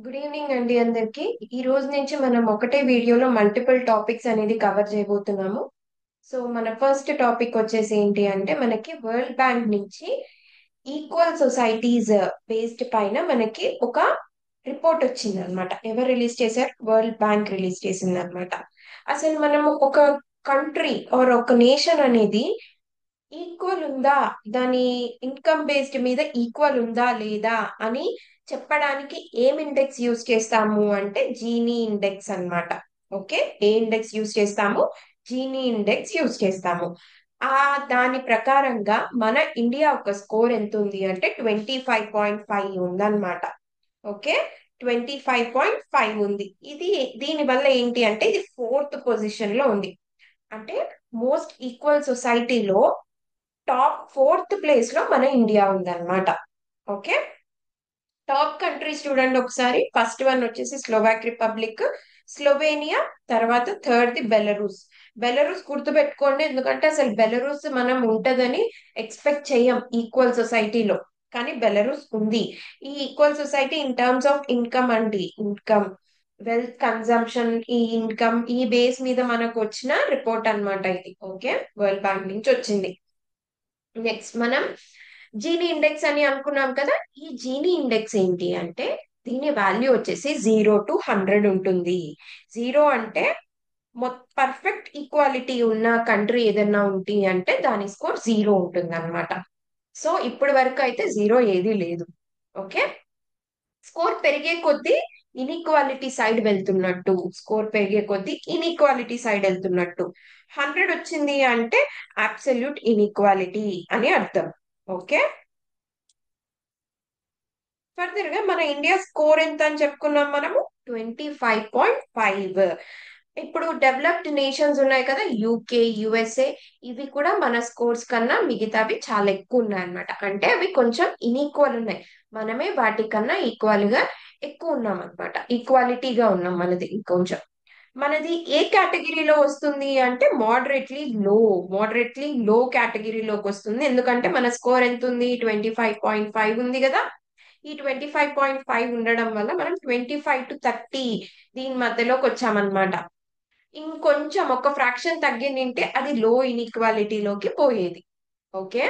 Good evening అండి అందరికి. ఈ రోజు నుంచి మనం ఒకటే వీడియోలో మల్టిపుల్ టాపిక్స్ అనేది కవర్ చేయబోతున్నాము. సో మన ఫస్ట్ టాపిక్ వచ్చేసి ఏంటి అంటే మనకి వరల్డ్ బ్యాంక్ నుంచి ఈక్వల్ సొసైటీస్ బేస్డ్ పైన మనకి ఒక రిపోర్ట్ వచ్చింది అనమాట. ఎవరు రిలీజ్ చేశారు? వరల్డ్ బ్యాంక్ రిలీజ్ చేసింది అనమాట. అసలు మనము ఒక కంట్రీ ఆర్ ఒక నేషన్ అనేది ఈక్వల్ ఉందా, దాని ఇన్కమ్ బేస్డ్ మీద ఈక్వల్ ఉందా లేదా అని చెప్పడానికి ఏం ఇండెక్స్ యూజ్ చేస్తాము అంటే జీనీ ఇండెక్స్ అన్నమాట. ఓకే, ఏ ఇండెక్స్ యూజ్ చేస్తాము? జీనీ ఇండెక్స్ యూజ్ చేస్తాము. ఆ దాని ప్రకారంగా మన ఇండియా ఒక స్కోర్ ఎంత ఉంది అంటే 25.5 ఉందన్నమాట. ఓకే, 25.5 ఉంది. ఇది దీని వల్ల ఏంటి అంటే ఇది ఫోర్త్ పొజిషన్ లో ఉంది. అంటే మోస్ట్ ఈక్వల్ సొసైటీలో టాప్ ఫోర్త్ ప్లేస్ లో మన ఇండియా ఉందన్నమాట. ఓకే, టాప్ కంట్రీస్ చూడండి ఒకసారి. ఫస్ట్ వన్ వచ్చేసి స్లోవాక్ రిపబ్లిక్, స్లోవేనియా, తర్వాత థర్డ్ ది బెలరూస్. బెలరూస్ గుర్తుపెట్టుకోండి, ఎందుకంటే అసలు బెలరూస్ మనం ఉంటదని ఎక్స్పెక్ట్ చేయం ఈక్వల్ సొసైటీలో, కానీ బెలరూస్ ఉంది. ఈ equal society in terms of income అండి, ఇన్కమ్, వెల్త్, కన్జంప్షన్, ఈ ఇన్కమ్, ఈ బేస్ మీద మనకు వచ్చిన రిపోర్ట్ అన్నమాట ఇది. ఓకే, వరల్డ్ బ్యాంక్ నుంచి వచ్చింది. నెక్స్ట్ మనం జీనీ ఇండెక్స్ అని అనుకున్నాం కదా. ఈ జీనీ ఇండెక్స్ ఏంటి అంటే దీని వాల్యూ వచ్చేసి 0 to 100 ఉంటుంది. జీరో అంటే పర్ఫెక్ట్ ఈక్వాలిటీ ఉన్న కంట్రీ ఏదైనా ఉంది అంటే దాని స్కోర్ జీరో ఉంటుంది అనమాట. సో ఇప్పటి వరకు అయితే జీరో ఏది లేదు. ఓకే, స్కోర్ పెరిగే కొద్దీ ఇన్ఈక్వాలిటీ సైడ్ వెళ్తున్నట్టు, స్కోర్ పెరిగే కొద్దీ ఇన్ఈక్వాలిటీ సైడ్ వెళ్తున్నట్టు. 100 వచ్చింది అంటే అబ్సల్యూట్ ఇన్ఈక్వాలిటీ అని అర్థం. ఓకే, ఫర్దర్ గా మన ఇండియా స్కోర్ ఎంత అని చెప్పుకున్నాం మనము? 25.5. ఇప్పుడు డెవలప్డ్ నేషన్స్ ఉన్నాయి కదా, యూకే, యుఎస్ఏ, ఇవి కూడా మన స్కోర్స్ కన్నా మిగతావి చాలా ఎక్కువ ఉన్నాయి అన్నమాట. అంటే అవి కొంచెం ఇన్ఈక్వల్ ఉన్నాయి, మనమే వాటికన్నా ఈక్వల్ గా ఎక్కువ ఉన్నాం అనమాట. ఈక్వాలిటీగా ఉన్నాం మనది ఇంకొంచెం. మనది ఏ కేటగిరీలో వస్తుంది అంటే మోడరేట్లీ లో కేటగిరీలోకి వస్తుంది. ఎందుకంటే మన స్కోర్ ఎంత ఉంది? 25.5 ఉంది కదా. ఈ 25.5 ఉండడం వల్ల మనం 25 to 30 దీని మధ్యలోకి వచ్చామన్నమాట. ఇంకొంచెం ఒక ఫ్రాక్షన్ తగ్గిందంటే అది లో ఇన్ఈక్వాలిటీలోకి పోయేది. ఓకే,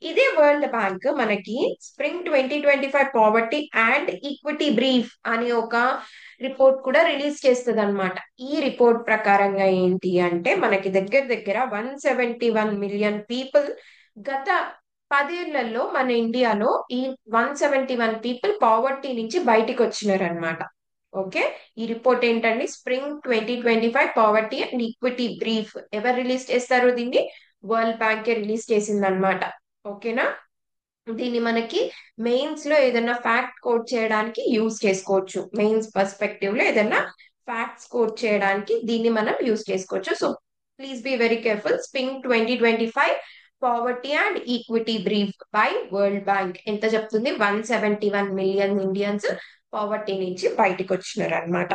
ఇదే వరల్డ్ బ్యాంక్ మనకి spring 2025 poverty and equity brief అనే ఒక రిపోర్ట్ కూడా రిలీజ్ చేస్తుంది అనమాట. ఈ రిపోర్ట్ ప్రకారంగా ఏంటి అంటే మనకి దగ్గర దగ్గర 171 మిలియన్ పీపుల్ గత 10 ఏళ్లలో మన ఇండియాలో ఈ 171 పీపుల్ పావర్టీ నుంచి బయటికి వచ్చినారు అనమాట. ఓకే, ఈ రిపోర్ట్ ఏంటండి? Spring 2025 poverty and equity brief. ఎవరు రిలీజ్ చేస్తారు దీన్ని? వరల్డ్ బ్యాంక్ రిలీజ్ చేసింది అనమాట. ఓకేనా, దీన్ని మనకి మెయిన్స్ లో ఏదైనా ఫ్యాక్ట్ కోట్ చేయడానికి యూజ్ చేసుకోవచ్చు. మెయిన్స్ పర్స్పెక్టివ్ లో ఏదైనా ఫ్యాక్ట్స్ కోట్ చేయడానికి దీన్ని మనం యూజ్ చేసుకోవచ్చు. So please be very careful. Spring 2025 poverty and equity brief by world bank ఎంత చెప్తుంది? 171 మిలియన్ ఇండియన్స్ పావర్టీ నుంచి బయటకు వచ్చినారు అనమాట.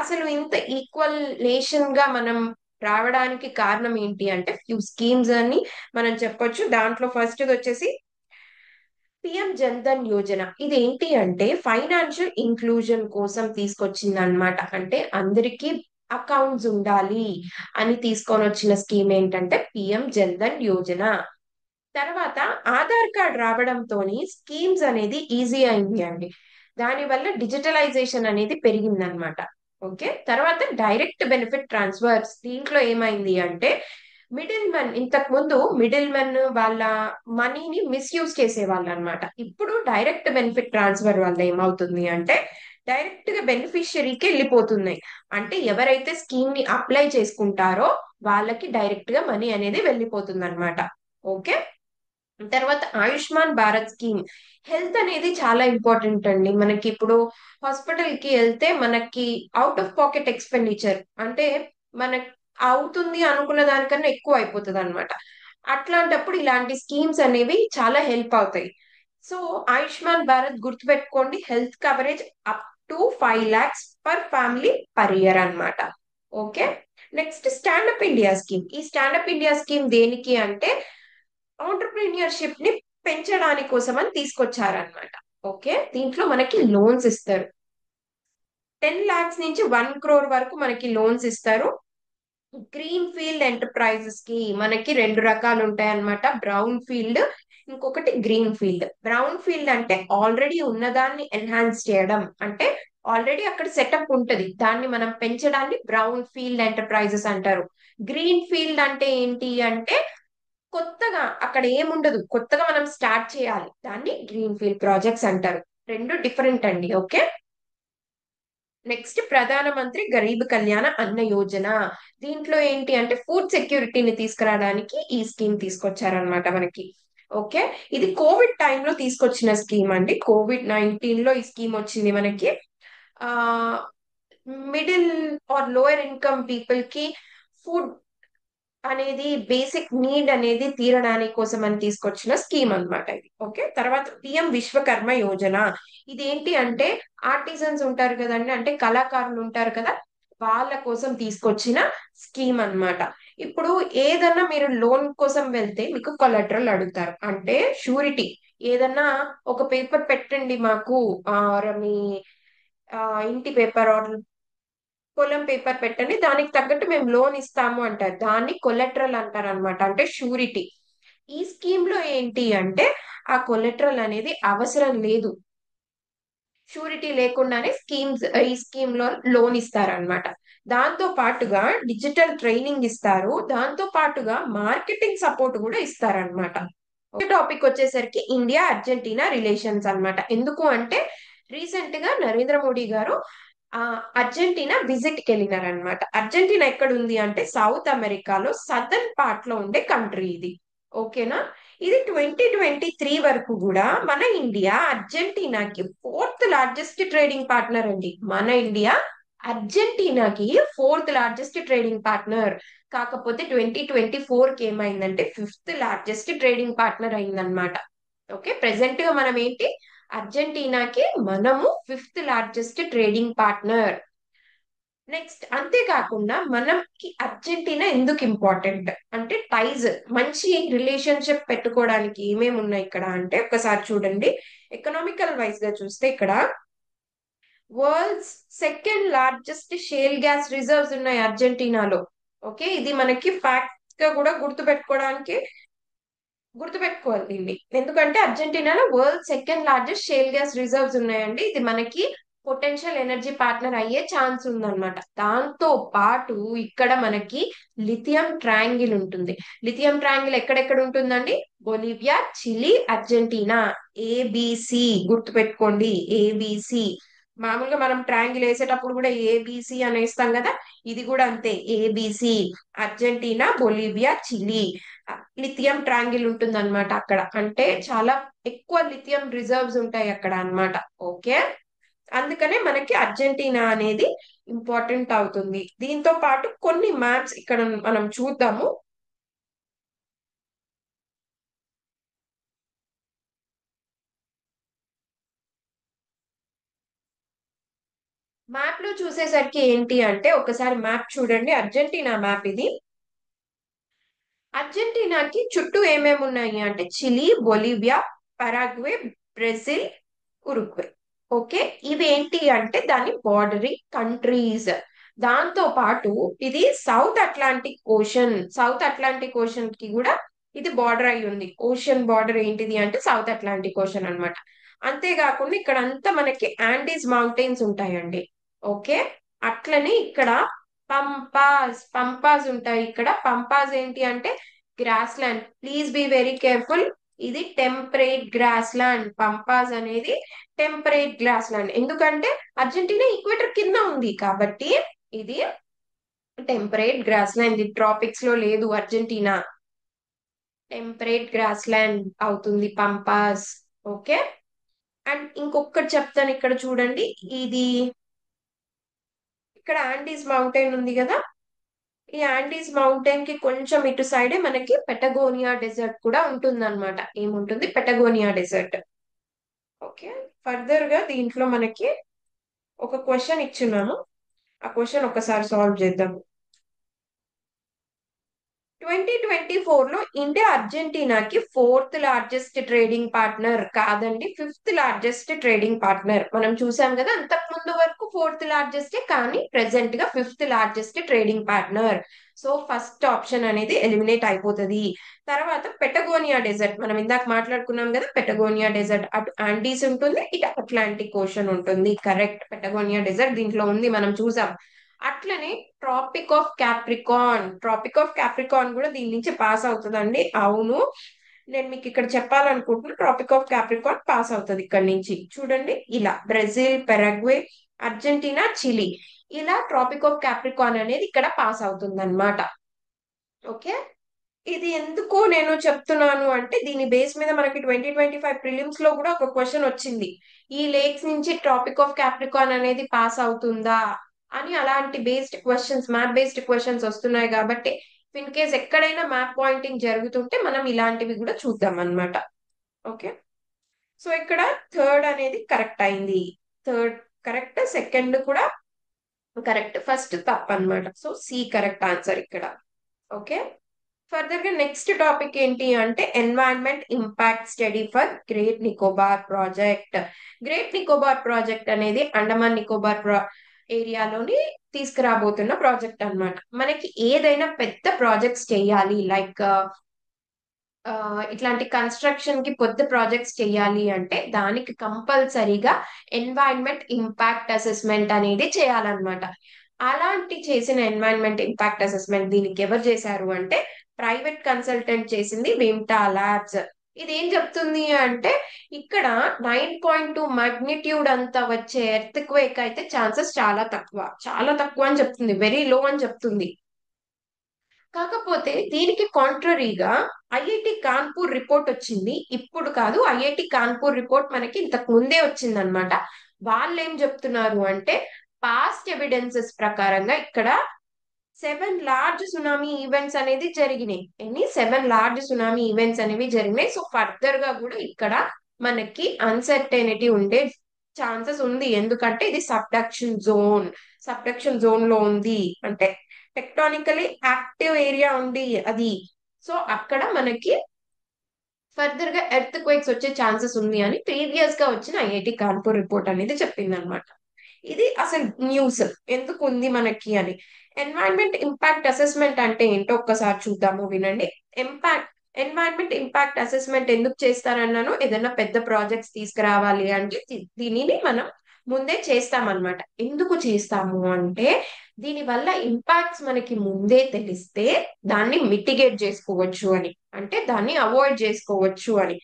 అసలు ఇంత ఈక్వల్ నేషన్ గా మనం రావడానికి కారణం ఏంటి అంటే ఫ్యూ స్కీమ్స్ అని మనం చెప్పొచ్చు. దాంట్లో ఫస్ట్ వచ్చేసి పిఎం జన్ధన్ యోజన. ఇది ఏంటి అంటే ఫైనాన్షియల్ ఇంక్లూజన్ కోసం తీసుకొచ్చింది అనమాట. అంటే అందరికీ అకౌంట్స్ ఉండాలి అని తీసుకొని వచ్చిన స్కీమ్ ఏంటంటే పిఎం జన్ధన్ యోజన. తర్వాత ఆధార్ కార్డ్ రావడంతోని స్కీమ్స్ అనేది ఈజీ అయింది అండి. దానివల్ల డిజిటలైజేషన్ అనేది పెరిగిందనమాట. ఓకే, తర్వాత డైరెక్ట్ బెనిఫిట్ ట్రాన్స్ఫర్స్. దీంట్లో ఏమైంది అంటే మిడిల్ మెన్, ఇంతకు ముందు మిడిల్ మెన్ వాళ్ళ మనీని మిస్యూజ్ చేసేవాళ్ళు అనమాట. ఇప్పుడు డైరెక్ట్ బెనిఫిట్ ట్రాన్స్ఫర్ వల్ల ఏమవుతుంది అంటే డైరెక్ట్ గా బెనిఫిషియరీకి వెళ్ళిపోతున్నాయి. అంటే ఎవరైతే స్కీమ్ ని అప్లై చేసుకుంటారో వాళ్ళకి డైరెక్ట్ గా మనీ అనేది వెళ్ళిపోతుంది అనమాట. ఓకే, తర్వాత ఆయుష్మాన్ భారత్ స్కీమ్. హెల్త్ అనేది చాలా ఇంపార్టెంట్ అండి. మనకి ఇప్పుడు హాస్పిటల్ కి వెళ్తే మనకి అవుట్ ఆఫ్ పాకెట్ ఎక్స్పెండిచర్ అంటే మనకి అవుతుంది అనుకున్న దానికన్నా ఎక్కువ అయిపోతుంది అనమాట. అట్లాంటప్పుడు ఇలాంటి స్కీమ్స్ అనేవి చాలా హెల్ప్ అవుతాయి. సో ఆయుష్మాన్ భారత్ గుర్తుపెట్టుకోండి, health coverage up to 5 lakhs per family per year అన్నమాట. Okay, next stand up India scheme. ఈ స్టాండప్ ఇండియా స్కీమ్ దేనికి అంటే ఆంటర్ప్రీనియర్షిప్ ని పెంచడానికి కోసం అని తీసుకొచ్చారనమాట. ఓకే, దీంట్లో మనకి లోన్స్ ఇస్తారు. 10 lakhs నుంచి 1 crore వరకు మనకి లోన్స్ ఇస్తారు. గ్రీన్ ఫీల్డ్ ఎంటర్ప్రైజెస్ కి మనకి రెండు రకాలు ఉంటాయి అన్నమాట. బ్రౌన్ ఫీల్డ్, ఇంకొకటి గ్రీన్ ఫీల్డ్. బ్రౌన్ ఫీల్డ్ అంటే ఆల్రెడీ ఉన్నదాన్ని ఎన్హాన్స్ చేయడం, అంటే ఆల్రెడీ అక్కడ సెటప్ ఉంటది, దాన్ని మనం పెంచడాన్ని బ్రౌన్ ఫీల్డ్ ఎంటర్ప్రైజెస్ అంటారు. గ్రీన్ ఫీల్డ్ అంటే ఏంటి అంటే కొత్తగా అక్కడ ఏముండదు, కొత్తగా మనం స్టార్ట్ చేయాలి, దాన్ని గ్రీన్ ఫీల్డ్ ప్రాజెక్ట్స్ అంటారు. రెండు డిఫరెంట్ అండి. ఓకే. నెక్స్ట్ ప్రధానమంత్రి గరీబ్ కళ్యాణ అన్న యోజన. దీంట్లో ఏంటి అంటే ఫుడ్ సెక్యూరిటీని తీసుకురావడానికి ఈ స్కీమ్ తీసుకొచ్చారనమాట మనకి. ఓకే. ఇది కోవిడ్ టైంలో తీసుకొచ్చిన స్కీమ్ అండి. కోవిడ్-19 లో ఈ స్కీమ్ వచ్చింది మనకి. ఆ middle are lower income people కి ఫుడ్ అనేది బేసిక్ నీడ్ అనేది తీరడానికి కోసం అని తీసుకొచ్చిన స్కీమ్ అన్నమాట ఇది. ఓకే. తర్వాత పిఎం విశ్వకర్మ యోజన. ఇదేంటి అంటే ఆర్టిజన్స్ ఉంటారు కదండి, అంటే కళాకారులు ఉంటారు కదా, వాళ్ళ కోసం తీసుకొచ్చిన స్కీమ్ అన్నమాట. ఇప్పుడు ఏదన్నా మీరు లోన్ కోసం వెళ్తే మీకు కొలెటరల్ అడుగుతారు, అంటే షూరిటీ. ఏదన్నా ఒక పేపర్ పెట్టండి మాకు, ఆర్ మీ ఆ, ఇంటి పేపర్ ఆర్ పొలం పేపర్ పెట్టండి, దానికి తగ్గట్టు మేము లోన్ ఇస్తాము అంటారు, దాన్ని కొలెటరల్ అంటారు అనమాట, అంటే షూరిటీ. ఈ స్కీమ్ లో ఏంటి అంటే ఆ కొలెటరల్ అనేది అవసరం లేదు. షూరిటీ లేకుండానే ఈ స్కీమ్ లో లోన్ ఇస్తారనమాట. దాంతో పాటుగా డిజిటల్ ట్రైనింగ్ ఇస్తారు, దాంతో పాటుగా మార్కెటింగ్ సపోర్ట్ కూడా ఇస్తారనమాట. టాపిక్ వచ్చేసరికి ఇండియా అర్జెంటీనా రిలేషన్స్ అన్నమాట. ఎందుకు అంటే రీసెంట్ గా నరేంద్ర మోడీ గారు అర్జెంటీనా విజిట్ కి వెళ్ళినారనమాట. అర్జెంటీనా ఎక్కడ ఉంది అంటే సౌత్ అమెరికాలో సదర్న్ పార్ట్ లో ఉండే కంట్రీ ఇది. ఓకేనా. ఇది 2023 వరకు కూడా మన ఇండియా అర్జెంటీనాకి ఫోర్త్ లార్జెస్ట్ ట్రేడింగ్ పార్ట్నర్ అండి. మన ఇండియా అర్జెంటీనాకి ఫోర్త్ లార్జెస్ట్ ట్రేడింగ్ పార్ట్నర్. కాకపోతే 2024 కి ఏమైందంటే ఫిఫ్త్ లార్జెస్ట్ ట్రేడింగ్ పార్ట్నర్ అయిందనమాట. ఓకే. ప్రెసెంట్ గా మనం ఏంటి, అర్జెంటీనాకి మనము fifth largest trading partner. Next అంతేకాకుండా మనకి అర్జెంటీనా ఎందుకు ఇంపార్టెంట్ అంటే టైజ్, మంచి రిలేషన్షిప్ పెట్టుకోవడానికి ఏమేమి ఉన్నాయి ఇక్కడ అంటే ఒకసారి చూడండి. ఎకనామికల్ వైజ్ గా చూస్తే ఇక్కడ world's second largest shale gas reserves ఉన్నాయి అర్జెంటీనాలో. ఓకే. ఇది మనకి ఫ్యాక్ట్ గా కూడా గుర్తుపెట్టుకోవాలి దీన్ని, ఎందుకంటే అర్జెంటీనాలో world second largest shale gas reserves ఉన్నాయండి. ఇది మనకి పొటెన్షియల్ ఎనర్జీ పార్ట్నర్ అయ్యే ఛాన్స్ ఉందన్నమాట. దాంతో పాటు ఇక్కడ మనకి లిథియం ట్రయాంగిల్ ఉంటుంది. లిథియం ట్రయాంగిల్ ఎక్కడెక్కడ ఉంటుందండి, బొలివియా, చిలీ, అర్జెంటీనా. ఏబిసి గుర్తుపెట్టుకోండి, ఏబిసి. మామూలుగా మనం ట్రయాంగిల్ వేసేటప్పుడు కూడా ఏబిసి అనేస్తాం కదా, ఇది కూడా అంతే, ABC. Argentina, Bolivia, Chile. Lithium triangle ఉంటుంది అనమాట అక్కడ, అంటే చాలా ఎక్కువ లిథియం రిజర్వ్స్ ఉంటాయి అక్కడ అన్నమాట. ఓకే. అందుకనే మనకి అర్జెంటీనా అనేది ఇంపార్టెంట్ అవుతుంది. దీంతో పాటు కొన్ని మ్యాప్స్ ఇక్కడ మనం చూద్దాము. మ్యాప్ లో చూసేసరికి ఏంటి అంటే ఒకసారి మ్యాప్ చూడండి, అర్జెంటీనా మ్యాప్ ఇది. అర్జెంటీనాకి చుట్టూ ఏమేమి ఉన్నాయి అంటే Chile, Bolivia, Paraguay, Brazil, Uruguay. Okay. ఇవేంటి అంటే దాని బార్డరింగ్ కంట్రీస్. దాంతో పాటు ఇది సౌత్ అట్లాంటిక్ ఓషన్ కి కూడా ఇది బార్డర్ అయి ఉంది. ఓషన్ బార్డర్ ఏంటిది అంటే సౌత్ అట్లాంటిక్ ఓషన్ అన్నమాట. అంతేకాకుండా ఇక్కడ అంతా మనకి ఆండీస్ మౌంటైన్స్ ఉంటాయండి. ఓకే. అట్లనే ఇక్కడ పంపాస్ ఉంటాయి. ఇక్కడ పంపాస్ ఏంటి అంటే grassland. Please be very careful, ఇది టెంపరేట్ గ్రాస్ ల్యాండ్. పంపాస్ అనేది టెంపరేట్ గ్రాస్ ల్యాండ్, ఎందుకంటే అర్జెంటీనా ఈక్వేటర్ కింద ఉంది కాబట్టి ఇది టెంపరేట్ గ్రాస్ ల్యాండ్. ఇది ట్రాపిక్స్ లో లేదు అర్జెంటీనా, టెంపరేట్ గ్రాస్ ల్యాండ్ అవుతుంది పంపాస్. ఓకే. అండ్ ఇంకొకటి చెప్తాను, ఇక్కడ చూడండి. ఇది ఇక్కడ ఆండీస్ మౌంటైన్ ఉంది కదా, ఈ ఆండీస్ మౌంటైన్ కి కొంచెం ఇటు సైడే మనకి పెటగోనియా డెజర్ట్ కూడా ఉంటుందన్నమాట. ఏముంటుంది, పెటగోనియా డెజర్ట్. ఓకే. ఫర్దర్ గా దీంట్లో మనకి ఒక క్వశ్చన్ ఇచ్చున్నాను, ఆ క్వశ్చన్ ఒకసారి సాల్వ్ చేద్దాం. 2024 లో ఇండియా అర్జెంటీనాకి ఫోర్త్ లార్జెస్ట్ ట్రేడింగ్ పార్ట్నర్ కాదండి, ఫిఫ్త్ లార్జెస్ట్ ట్రేడింగ్ పార్ట్నర్. మనం చూసాం కదా, అంతకు ముందు వరకు ఫోర్త్ లార్జెస్ట్, కానీ ప్రెసెంట్ గా fifth largest trading partner. So first option అనేది ఎలిమినేట్ అయిపోతుంది. తర్వాత పెటగోనియా డెజర్ట్, మనం ఇందాక మాట్లాడుకున్నాం కదా, పెటగోనియా డెజర్ట్ అటు ఆండీస్ ఉంటుంది, ఇటు అట్లాంటిక్ ఓషన్ ఉంటుంది. కరెక్ట్, పెటగోనియా డెజర్ట్ దీంట్లో ఉంది, మనం చూసాం. అట్లనే ట్రాపిక్ ఆఫ్ క్యాప్రికాన్ కూడా దీని నుంచి పాస్ అవుతుందండి. అవును, నేను మీకు ఇక్కడ చెప్పాలనుకుంటున్నా, ట్రాపిక్ ఆఫ్ క్యాప్రికాన్ పాస్ అవుతుంది ఇక్కడ నుంచి. చూడండి, ఇలా బ్రెజిల్, పెరగ్వే, అర్జెంటీనా, చిలీ, ఇలా ట్రాపిక్ ఆఫ్ క్యాప్రికాన్ అనేది ఇక్కడ పాస్ అవుతుంది అనమాట. ఓకే, ఇది ఎందుకు నేను చెప్తున్నాను అంటే, దీని బేస్ మీద మనకి 2025 ప్రిలిమ్స్ లో కూడా ఒక క్వశ్చన్ వచ్చింది. ఈ లేక్స్ నుంచి ట్రాపిక్ ఆఫ్ క్యాప్రికాన్ అనేది పాస్ అవుతుందా అని. అలాంటి based questions, map based questions వస్తున్నాయి కాబట్టి, ఇన్ కేస్ ఎక్కడైనా మ్యాప్ పాయింటింగ్ జరుగుతుంటే మనం ఇలాంటివి కూడా చూద్దాం అన్నమాట. ఓకే, సో ఇక్కడ థర్డ్ అనేది కరెక్ట్ అయింది. థర్డ్ కరెక్ట్, సెకండ్ కూడా కరెక్ట్, ఫస్ట్ తప్పు అన్నమాట. సో సి కరెక్ట్ ఆన్సర్ ఇక్కడ. ఓకే, ఫర్దర్ గా నెక్స్ట్ టాపిక్ ఏంటి అంటే, environment impact study for great Nicobar project. Great Nicobar project అనేది అండమాన్ నికోబార్ ఏరియాలోని తీసుకురాబోతున్న ప్రాజెక్ట్ అన్నమాట. మనకి ఏదైనా పెద్ద ప్రాజెక్ట్స్ చేయాలి, లైక్ ఇట్లాంటి కన్స్ట్రక్షన్ కి పెద్ద ప్రాజెక్ట్స్ చేయాలి అంటే, దానికి కంపల్సరీగా ఎన్వైరన్మెంట్ ఇంపాక్ట్ అసెస్మెంట్ అనేది చేయాలన్నమాట. అలాంటి చేసిన ఎన్వైరన్మెంట్ ఇంపాక్ట్ అసెస్మెంట్ దీనికి ఎవరు చేశారు అంటే, ప్రైవేట్ కన్సల్టెంట్ చేసింది విమ్టా ల్యాబ్స్. ఇది ఏం చెప్తుంది అంటే, ఇక్కడ 9.2 మాగ్నిట్యూడ్ అంతా వచ్చే ఎర్త్ క్వేక్ అయితే ఛాన్సెస్ చాలా తక్కువ, చాలా తక్కువ అని చెప్తుంది, వెరీ లో అని చెప్తుంది. కాకపోతే దీనికి కాంట్రరీగా ఐఐటి కాన్పూర్ రిపోర్ట్ వచ్చింది. ఇప్పుడు కాదు, ఐఐటి కాన్పూర్ రిపోర్ట్ మనకి ఇంతకు ముందే వచ్చిందనమాట. వాళ్ళు ఏం చెప్తున్నారు అంటే, పాస్ట్ ఎవిడెన్సెస్ ప్రకారంగా ఇక్కడ 7 లార్జ్ సునామీ ఈవెంట్స్ అనేది జరిగినాయి. 7 లార్జ్ సునామీ ఈవెంట్స్ అనేవి జరిగినాయి. సో ఫర్దర్ గా కూడా ఇక్కడ మనకి అన్సర్టెనిటీ ఉండే ఛాన్సెస్ ఉంది. ఎందుకంటే ఇది సబ్డక్షన్ జోన్ లో ఉంది, అంటే టెక్టానికలీ యాక్టివ్ ఏరియా ఉంది అది. సో అక్కడ మనకి ఫర్దర్ గా ఎర్త్ క్వేక్స్ వచ్చే ఛాన్సెస్ ఉంది అని ప్రీవియస్ గా వచ్చిన ఐఐటి కాన్పూర్ రిపోర్ట్ అనేది చెప్పింది అనమాట. ఇది అసలు న్యూస్ ఎందుకు ఉంది మనకి అని. ఎన్వైరన్మెంట్ ఇంపాక్ట్ అసెస్మెంట్ అంటే ఏంటో ఒక్కసారి చూద్దాము, వినండి. ఇంపాక్ట్ ఎన్వైరన్మెంట్ ఇంపాక్ట్ అసెస్మెంట్ ఎందుకు చేస్తారన్నాను, ఏదైనా పెద్ద ప్రాజెక్ట్స్ తీసుకురావాలి అంటే దీనిని మనం ముందే చేస్తామన్నమాట. ఎందుకు చేస్తాము అంటే, దీని వల్ల ఇంపాక్ట్స్ మనకి ముందే తెలిస్తే దాన్ని మిటిగేట్ చేసుకోవచ్చు అని, అంటే దాన్ని అవాయిడ్ చేసుకోవచ్చు అని.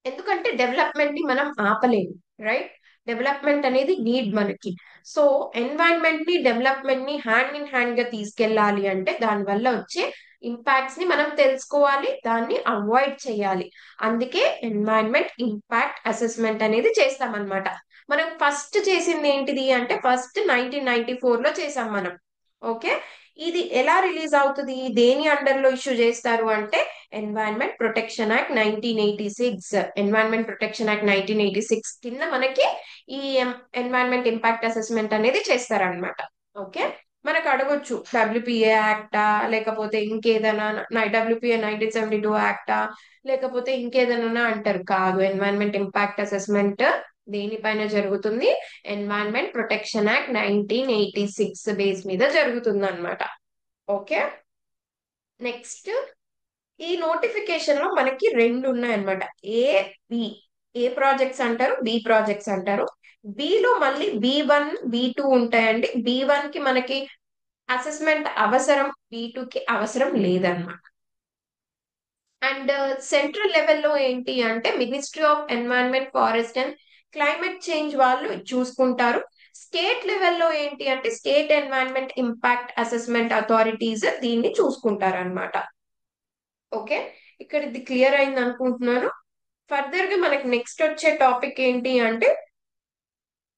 ఎందుకంటే డెవలప్మెంట్ ని మనం ఆపలేము, రైట్? డెవలప్మెంట్ అనేది నీడ్ మనకి. సో ఎన్వైరన్మెంట్ ని, డెవలప్మెంట్ ని హ్యాండ్ ఇన్ హ్యాండ్ గా తీసుకెళ్ళాలి అంటే, దాని వల్ల వచ్చే ఇంపాక్ట్స్ ని మనం తెలుసుకోవాలి, దాన్ని అవాయిడ్ చేయాలి. అందుకే ఎన్వైరన్మెంట్ ఇంపాక్ట్ అసెస్మెంట్ అనేది చేస్తామన్నమాట. మనం ఫస్ట్ చేసింది ఏంటిది అంటే, ఫస్ట్ 1994 లో చేసాం మనం. ఓకే, ఇది ఎలా రిలీజ్ అవుతుంది, దేని అండర్ లో ఇష్యూ చేస్తారు అంటే, environment protection act 1986. Environment protection act 1986 కింద మనకి ఈ ఎన్వైరన్మెంట్ ఇంపాక్ట్ అసెస్మెంట్ అనేది చేస్తారనమాట. ఓకే, మనకు అడగొచ్చు డబ్ల్యూపిఏ యాక్టా, లేకపోతే ఇంకేదైనా డబ్ల్యూపిఏ 1972 యాక్టా, లేకపోతే ఇంకేదైనా అంటారు. కాదు, ఎన్వైరన్మెంట్ ఇంపాక్ట్ అసెస్మెంట్ దేనిపైన జరుగుతుంది, ఎన్వైరన్మెంట్ ప్రొటెక్షన్ యాక్ట్ 1986 బేస్ మీద జరుగుతుంది అనమాట. ఓకే, నెక్స్ట్, ఈ నోటిఫికేషన్ లో మనకి రెండు ఉన్నాయన్నమాట. ఏ బి, ఏ ప్రాజెక్ట్స్ అంటారు, బి ప్రాజెక్ట్స్ అంటారు. బి లో మళ్ళీ B1 B2 ఉంటాయండి. B1 కి మనకి అసెస్మెంట్ అవసరం, B2 కి అవసరం లేదన్నమాట. అండ్ సెంట్రల్ లెవెల్లో ఏంటి అంటే, ministry of environment, forest and climate change వాళ్ళు చూసుకుంటారు. స్టేట్ లెవెల్లో ఏంటి అంటే, state environment impact assessment authorities దీన్ని చూసుకుంటారు అనమాట. ఓకే, ఇక్కడ ఇది క్లియర్ అయింది అనుకుంటున్నాను. ఫర్దర్ గా మనకి నెక్స్ట్ వచ్చే టాపిక్ ఏంటి అంటే,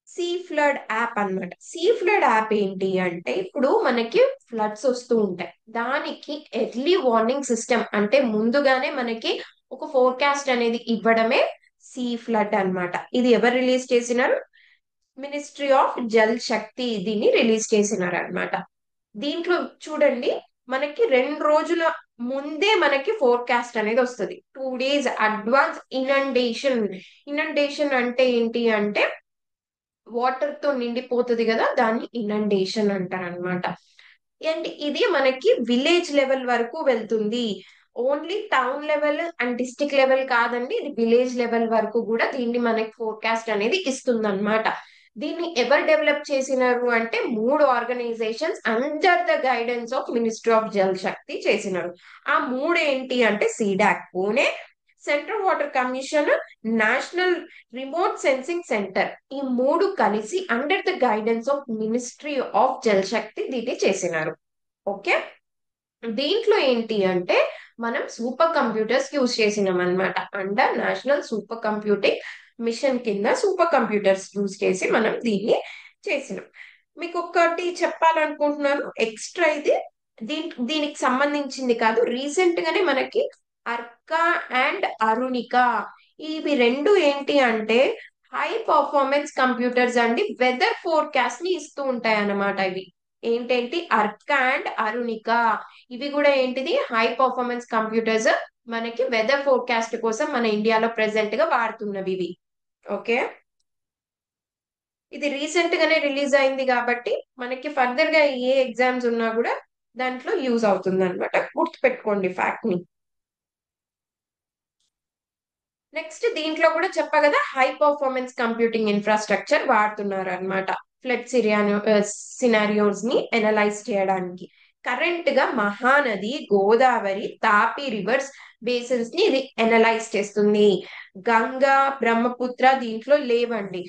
సీ ఫ్లడ్ యాప్ అన్నమాట. సీ ఫ్లడ్ యాప్ ఏంటి అంటే, ఇప్పుడు మనకి ఫ్లడ్స్ వస్తూ ఉంటాయి, దానికి ఎర్లీ వార్నింగ్ సిస్టమ్, అంటే ముందుగానే మనకి ఒక ఫోర్కాస్ట్ అనేది ఇవ్వడమే సీ ఫ్లడ్ అన్నమాట. ఇది ఎవరు రిలీజ్ చేసినారు, మినిస్ట్రీ ఆఫ్ జల్ శక్తి దీన్ని రిలీజ్ చేసినారు అనమాట. దీంట్లో చూడండి, మనకి 2 రోజుల ముందే మనకి ఫోర్కాస్ట్ అనేది వస్తుంది. 2 days అడ్వాన్స్ ఇనండేషన్. ఇనండేషన్ అంటే ఏంటి అంటే వాటర్ తో నిండిపోతుంది కదా, దాన్ని ఇనండేషన్ అంటారు అనమాట. అండ్ ఇది మనకి విలేజ్ లెవెల్ వరకు వెళ్తుంది. Only town level and district level కాదండి, ఇది విలేజ్ లెవెల్ వరకు కూడా దీన్ని మనకి ఫోర్కాస్ట్ అనేది ఇస్తుంది అనమాట. దీన్ని ఎవరు డెవలప్ చేసినారు అంటే 3 organisations under the guidance of ministry of Jal Shakti చేసినారు. ఆ మూడు ఏంటి అంటే CDAC Pune, central water commission, national remote sensing centre. ఈ మూడు కలిసి under the guidance of ministry of Jal Shakti దీన్ని చేసినారు. ఓకే. దీంట్లో ఏంటి అంటే మనం సూపర్ కంప్యూటర్స్ యూజ్ చేసినాం అనమాట. Under national super computing machine కింద సూపర్ కంప్యూటర్స్ యూజ్ చేసి మనం దీన్ని చేసినాం. మీకు ఒకటి చెప్పాలనుకుంటున్నాను ఎక్స్ట్రా, ఇది దీనికి సంబంధించింది కాదు. రీసెంట్ గానే మనకి అర్కా అండ్ అరుణిక, ఇవి రెండు ఏంటి అంటే హై పర్ఫార్మెన్స్ కంప్యూటర్స్ అండి, వెదర్ ఫోర్కాస్ట్ ని ఇస్తూ ఉంటాయి అన్నమాట. ఇవి ఏంటేంటి అర్కా అండ్ అరుణిక, ఇవి కూడా ఏంటిది హై పర్ఫార్మెన్స్ కంప్యూటర్స్, మనకి వెదర్ ఫోర్కాస్ట్ కోసం మన ఇండియాలో ప్రెసెంట్ గా వాడుతున్నవి ఇవి. ఓకే. ఇది రీసెంట్ గానే రిలీజ్ అయింది కాబట్టి మనకి ఫర్దర్ గా ఏ ఎగ్జామ్స్ ఉన్నా కూడా దాంట్లో యూజ్ అవుతుంది అనమాట. గుర్తుపెట్టుకోండి ఫ్యాక్ట్ ని. నెక్స్ట్ దీంట్లో కూడా చెప్పా కదా, హై పర్ఫార్మెన్స్ కంప్యూటింగ్ ఇన్ఫ్రాస్ట్రక్చర్ వాడుతున్నారు అనమాట ఫ్లడ్ సినారియోస్ ని ఎనలైజ్ చేయడానికి. కరెంట్ గా మహానది, గోదావరి, తాపి రివర్స్ బేసిన్స్ ని ఇది ఎనలైజ్ చేస్తుంది. గంగా, బ్రహ్మపుత్ర దీంట్లో లేవండి.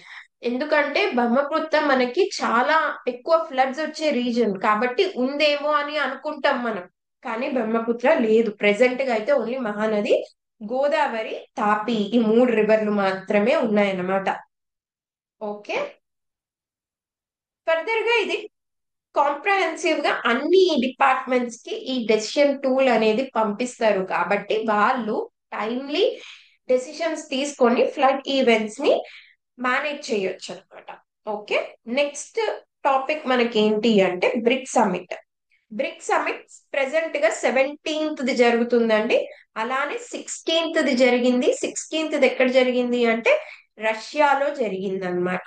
ఎందుకంటే బ్రహ్మపుత్ర మనకి చాలా ఎక్కువ ఫ్లడ్స్ వచ్చే రీజన్ కాబట్టి ఉందేమో అని అనుకుంటాం మనం, కానీ బ్రహ్మపుత్ర లేదు. ప్రెసెంట్ గా అయితే ఓన్లీ మహానది, గోదావరి, తాపి ఈ 3 రివర్లు మాత్రమే ఉన్నాయన్నమాట. ఓకే. ఫర్దర్ గా ఇది కాంప్రహెన్సివ్ గా అన్ని డిపార్ట్మెంట్స్ కి ఈ డెసిషన్ టూల్ అనేది పంపిస్తారు కాబట్టి వాళ్ళు టైమ్లీ డెసిషన్స్ తీసుకొని ఫ్లడ్ ఈవెంట్స్ ని మేనేజ్ చేయొచ్చు అనమాట. ఓకే. నెక్స్ట్ టాపిక్ మనకి ఏంటి అంటే brick summit. Brick summit present గా 17th జరుగుతుందండి. అలానే 16th జరిగింది. 16th ఎక్కడ జరిగింది అంటే రష్యాలో జరిగింది అనమాట.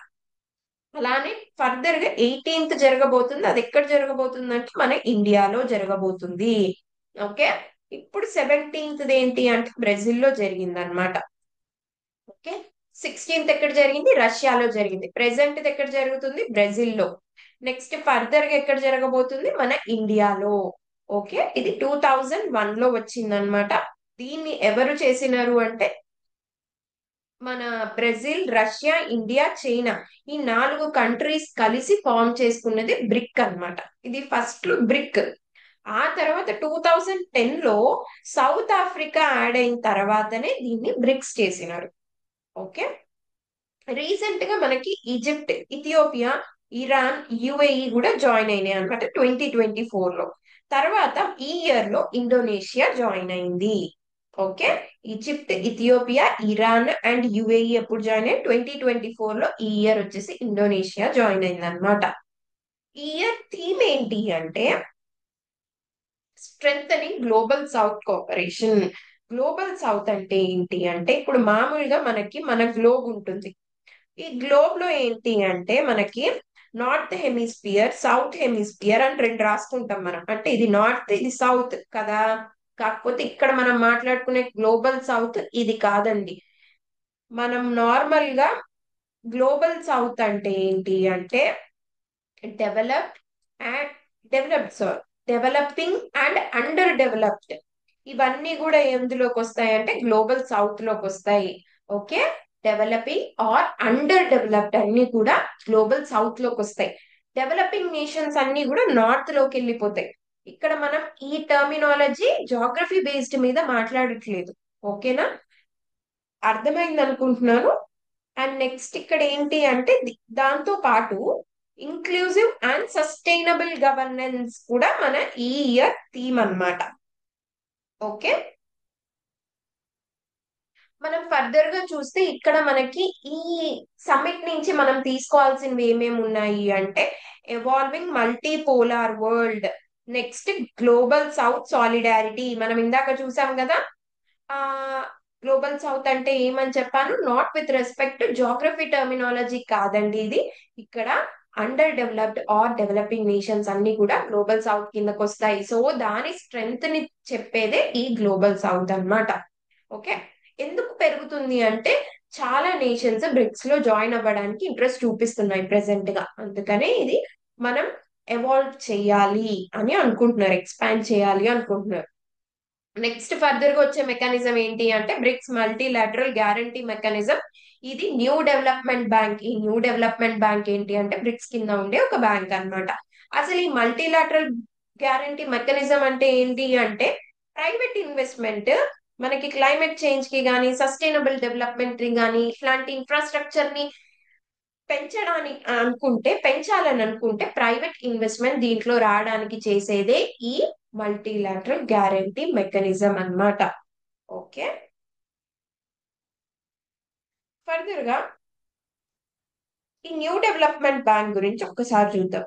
అలానే ఫర్దర్ గా 18th జరగబోతుంది. అది ఎక్కడ జరగబోతుంది అంటే మన ఇండియాలో జరగబోతుంది. ఓకే. ఇప్పుడు 17th ఏంటి అంటే బ్రెజిల్లో జరిగింది అనమాట. ఓకే. 16th ఎక్కడ జరిగింది, రష్యాలో జరిగింది. ప్రెసెంట్ ఎక్కడ జరుగుతుంది, బ్రెజిల్లో. నెక్స్ట్ ఫర్దర్ గా ఎక్కడ జరగబోతుంది, మన ఇండియాలో. ఓకే. ఇది 2001 లో వచ్చిందనమాట. దీన్ని ఎవరు చేసినారు అంటే మన బ్రెజిల్, రష్యా, ఇండియా, చైనా ఈ 4 కంట్రీస్ కలిసి ఫామ్ చేసుకున్నది బ్రిక్ అన్నమాట. ఇది ఫస్ట్ బ్రిక్. ఆ తర్వాత 2010 లో సౌత్ ఆఫ్రికా యాడ్ అయిన తర్వాతనే దీన్ని బ్రిక్స్ చేసినారు. ఓకే. రీసెంట్ గా మనకి ఈజిప్ట్, ఇథియోపియా, ఇరాన్, యుఏఈ కూడా జాయిన్ అయినాయి అనమాట 2024 లో. తర్వాత ఈ ఇయర్ లో ఇండోనేషియా జాయిన్ అయింది. Okay. Egypt, Ethiopia, Iran and UAE ఎప్పుడు జాయిన్ అయ్యి 2024 లో, ఈ ఇయర్ వచ్చేసి ఇండోనేషియా జాయిన్ అయింది అనమాట. ఈ ఇయర్ థీమ్ ఏంటి అంటే strength global south cooperation. Global south అంటే ఏంటి అంటే ఇప్పుడు మామూలుగా మనకి మన గ్లోబ్ ఉంటుంది. ఈ గ్లోబ్ లో ఏంటి అంటే మనకి నార్త్ హెమిస్ఫియర్, సౌత్ హెమిస్ఫియర్ అని రెండు రాసుకుంటాం మనం. అంటే ఇది నార్త్, ఇది సౌత్ కదా. కాకపోతే ఇక్కడ మనం మాట్లాడుకునే గ్లోబల్ సౌత్ ఇది కాదండి. మనం నార్మల్ గా గ్లోబల్ సౌత్ అంటే ఏంటి అంటే developed and developed sorry developing and underdeveloped, ఇవన్నీ కూడా ఎందులోకి వస్తాయి అంటే గ్లోబల్ సౌత్ లోకి వస్తాయి. Okay. Developing or underdeveloped అన్ని కూడా గ్లోబల్ సౌత్ లోకి వస్తాయి. డెవలపింగ్ నేషన్స్ అన్ని కూడా నార్త్ లోకి వెళ్ళిపోతాయి. ఇక్కడ మనం ఈ టర్మినాలజీ జాగ్రఫీ బేస్డ్ మీద మాట్లాడట్లేదు. ఓకేనా, అర్థమైంది అనుకుంటున్నాను. అండ్ నెక్స్ట్ ఇక్కడ ఏంటి అంటే దాంతో పాటు ఇంక్లూజివ్ అండ్ సస్టైనబుల్ గవర్నెన్స్ కూడా మన ఈ ఇయర్ థీమ్ అన్నమాట. ఓకే. మనం ఫర్దర్ గా చూస్తే ఇక్కడ మనకి ఈ సమ్మిట్ నుంచి మనం తీసుకోవాల్సినవి ఏమేమి ఉన్నాయి అంటే evolving multi polar world, next global south solidarity మనం ఇందాక చూసాం కదా. ఆ గ్లోబల్ సౌత్ అంటే ఏమని చెప్పాను, not with respect to geography terminology కాదండి ఇది. ఇక్కడ under developed are developing nations అన్ని కూడా గ్లోబల్ సౌత్ కిందకు వస్తాయి. సో దాని స్ట్రెంగ్త్ ని చెప్పేదే ఈ గ్లోబల్ సౌత్ అన్నమాట. ఓకే. ఎందుకు పెరుగుతుంది అంటే చాలా నేషన్స్ బ్రిక్స్ లో జాయిన్ అవ్వడానికి ఇంట్రెస్ట్ చూపిస్తున్నాయి ప్రెసెంట్ గా, అందుకనే ఇది మనం ఎవాల్వ్ చేయాలి అని అనుకుంటున్నారు, ఎక్స్పాండ్ చేయాలి అనుకుంటున్నారు. నెక్స్ట్ ఫర్దర్ గా వచ్చే మెకానిజం ఏంటి అంటే బ్రిక్స్ మల్టీలాటరల్ గ్యారంటీ మెకానిజం. ఇది న్యూ డెవలప్మెంట్ బ్యాంక్. ఈ న్యూ డెవలప్మెంట్ బ్యాంక్ ఏంటి అంటే బ్రిక్స్ కింద ఉండే ఒక బ్యాంక్ అన్నమాట. అసలు ఈ మల్టీలాటరల్ గ్యారంటీ మెకానిజం అంటే ఏంటి అంటే ప్రైవేట్ ఇన్వెస్ట్మెంట్ మనకి క్లైమేట్ చేంజ్ కి గానీ సస్టైనబుల్ డెవలప్మెంట్ కి గానీ ఇట్లాంటి ఇన్ఫ్రాస్ట్రక్చర్ ని పెంచడానికి అనుకుంటే, పెంచాలని అనుకుంటే ప్రైవేట్ ఇన్వెస్ట్మెంట్ దీంట్లో రావడానికి చేసేదే ఈ మల్టీలాటరల్ గ్యారంటీ మెకానిజం అన్నమాట. ఓకే. ఫర్దర్ గా ఈ న్యూ డెవలప్మెంట్ బ్యాంక్ గురించి ఒక్కసారి చూద్దాం.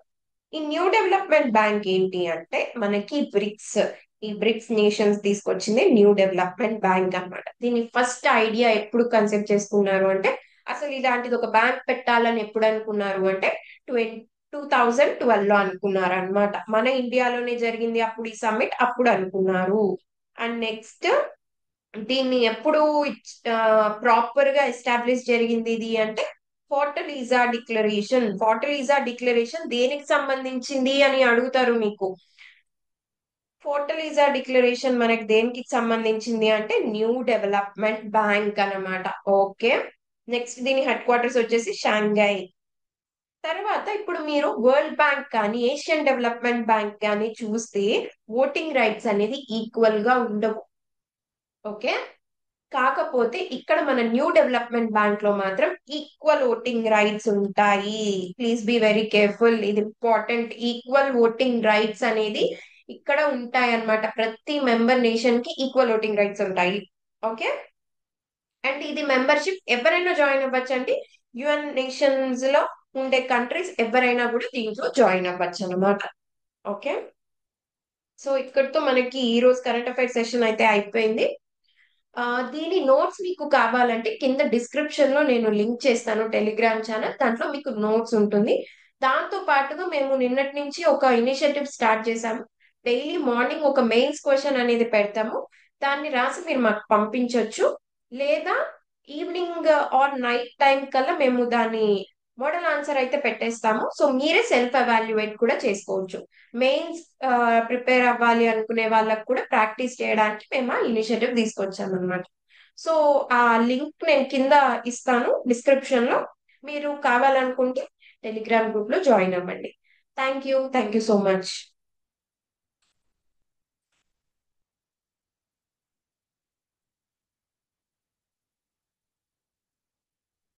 ఈ న్యూ డెవలప్మెంట్ బ్యాంక్ ఏంటి అంటే మనకి బ్రిక్స్, ఈ బ్రిక్స్ నేషన్స్ తీసుకొచ్చింది న్యూ డెవలప్మెంట్ బ్యాంక్ అన్నమాట. దీని ఫస్ట్ ఐడియా ఎప్పుడు కన్సెప్ట్ చేసుకున్నారు అంటే అసలు ఇలాంటిది ఒక బ్యాంక్ పెట్టాలని ఎప్పుడు అనుకున్నారు అంటే 2012 లో అనుకున్నారు అనమాట. మన ఇండియాలోనే జరిగింది అప్పుడు ఈ సమ్మిట్, అప్పుడు అనుకున్నారు. అండ్ నెక్స్ట్ దీన్ని ఎప్పుడు ప్రాపర్ గా ఎస్టాబ్లిష్ జరిగింది ఇది అంటే ఫోర్టలీజా డిక్లరేషన్. ఫోర్టలీజా డిక్లరేషన్ దేనికి సంబంధించింది అని అడుగుతారు మీకు. ఫోర్టలీజా డిక్లరేషన్ మనకి దేనికి సంబంధించింది అంటే న్యూ డెవలప్మెంట్ బ్యాంక్ అన్నమాట. ఓకే. నెక్స్ట్ దీని హెడ్ క్వార్టర్స్ వచ్చేసి షాంఘై. తర్వాత ఇప్పుడు మీరు వరల్డ్ బ్యాంక్ కానీ ఏషియన్ డెవలప్మెంట్ బ్యాంక్ కానీ చూస్తే ఓటింగ్ రైట్స్ అనేది ఈక్వల్ గా ఉండవు. ఓకే. కాకపోతే ఇక్కడ మన న్యూ డెవలప్మెంట్ బ్యాంక్ లో మాత్రం ఈక్వల్ ఓటింగ్ రైట్స్ ఉంటాయి. ప్లీజ్ బి వెరీ కేర్ఫుల్, ఇది ఇంపార్టెంట్. ఈక్వల్ ఓటింగ్ రైట్స్ అనేది ఇక్కడ ఉంటాయి అన్నమాట. ప్రతి మెంబర్ నేషన్ కి ఈక్వల్ ఓటింగ్ రైట్స్ ఉంటాయి. ఓకే. అండ్ ఇది మెంబర్షిప్ ఎవరైనా జాయిన్ అవ్వచ్చు అండి. యుఎన్ నేషన్స్ లో ఉండే కంట్రీస్ ఎవరైనా కూడా దీంట్లో జాయిన్ అవ్వచ్చు అనమాట. ఓకే. సో ఇక్కడితో మనకి ఈ రోజు కరెంట్ అఫైర్స్ సెషన్ అయితే అయిపోయింది. ఆ, దీని నోట్స్ మీకు కావాలంటే కింద డిస్క్రిప్షన్ లో నేను లింక్ చేస్తాను టెలిగ్రామ్ ఛానల్, దాంట్లో మీకు నోట్స్ ఉంటుంది. దాంతో పాటుగా మేము నిన్నటి నుంచి ఒక ఇనిషియేటివ్ స్టార్ట్ చేశాము. డైలీ మార్నింగ్ ఒక మెయిన్స్ క్వశ్చన్ అనేది పెడతాము, దాన్ని రాసి మీరు మాకు పంపించవచ్చు. లేదా ఈవినింగ్ ఆర్ నైట్ టైం కల్లా మేము దాన్ని మోడల్ ఆన్సర్ అయితే పెట్టేస్తాము. సో మీరే సెల్ఫ్ ఎవాల్యుయేట్ కూడా చేసుకోవచ్చు. మెయిన్స్ ప్రిపేర్ అవ్వాలి అనుకునే వాళ్ళకు కూడా ప్రాక్టీస్ చేయడానికి మేము ఆ ఇనిషియేటివ్ తీసుకొచ్చాము అనమాట. సో ఆ లింక్ నేను కింద ఇస్తాను డిస్క్రిప్షన్ లో. మీరు కావాలనుకుంటే టెలిగ్రామ్ గ్రూప్ లో జాయిన్ అవ్వండి. Thank you so much.